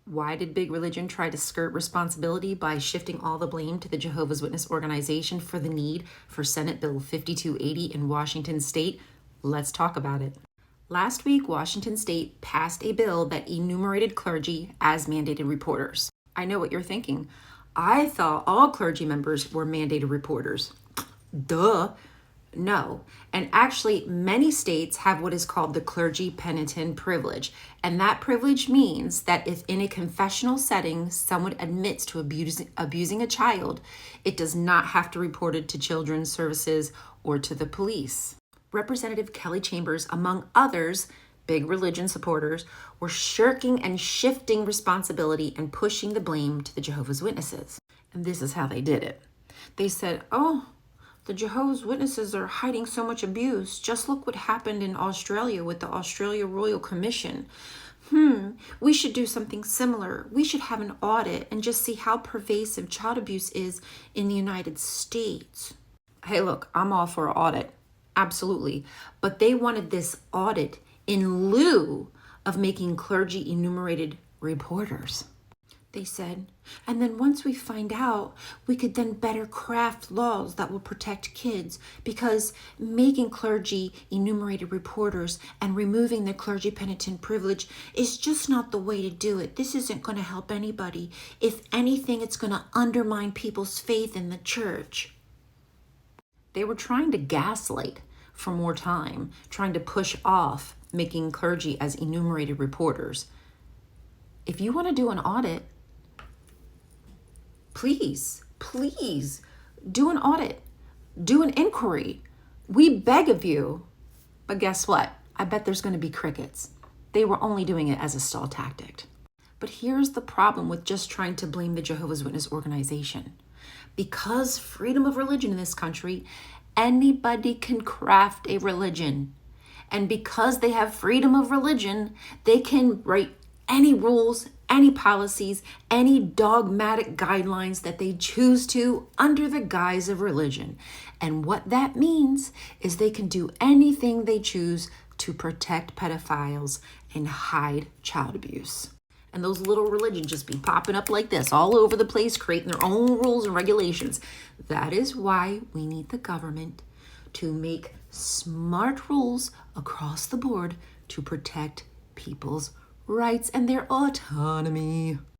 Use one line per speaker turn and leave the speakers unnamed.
Why did big religion try to skirt responsibility by shifting all the blame to the Jehovah's Witness organization for the need for Senate Bill 5280 in Washington state? Let's talk about it. Last week, Washington state passed a bill that enumerated clergy as mandated reporters. I know what you're thinking. I thought all clergy members were mandated reporters. Duh. No. And actually, many states have what is called the clergy penitent privilege. And that privilege means that if in a confessional setting someone admits to abusing a child, it does not have to report it to children's services or to the police. Representative Kelly Chambers, among others, big religion supporters, were shirking and shifting responsibility and pushing the blame to the Jehovah's Witnesses. And this is how they did it. They said, the Jehovah's Witnesses are hiding so much abuse. Just look what happened in Australia with the Australia Royal Commission. We should do something similar. We should have an audit and just see how pervasive child abuse is in the United States. Hey, look, I'm all for an audit. Absolutely. But they wanted this audit in lieu of making clergy enumerated reporters. They said, and then once we find out, we could then better craft laws that will protect kids, because making clergy enumerated reporters and removing the clergy penitent privilege is just not the way to do it. This isn't going to help anybody. If anything, it's going to undermine people's faith in the church. They were trying to gaslight for more time, trying to push off making clergy as enumerated reporters. If you want to do an audit, please do an audit, do an inquiry. We beg of you. But guess what? I bet there's going to be crickets. They were only doing it as a stall tactic. But here's the problem with just trying to blame the Jehovah's Witness organization. Because freedom of religion in this country, anybody can craft a religion. And because they have freedom of religion, they can write any rules, any policies, any dogmatic guidelines that they choose to under the guise of religion. And what that means is they can do anything they choose to protect pedophiles and hide child abuse. And those little religions just be popping up like this all over the place, creating their own rules and regulations. That is why we need the government to make smart rules across the board to protect people's rights and their autonomy.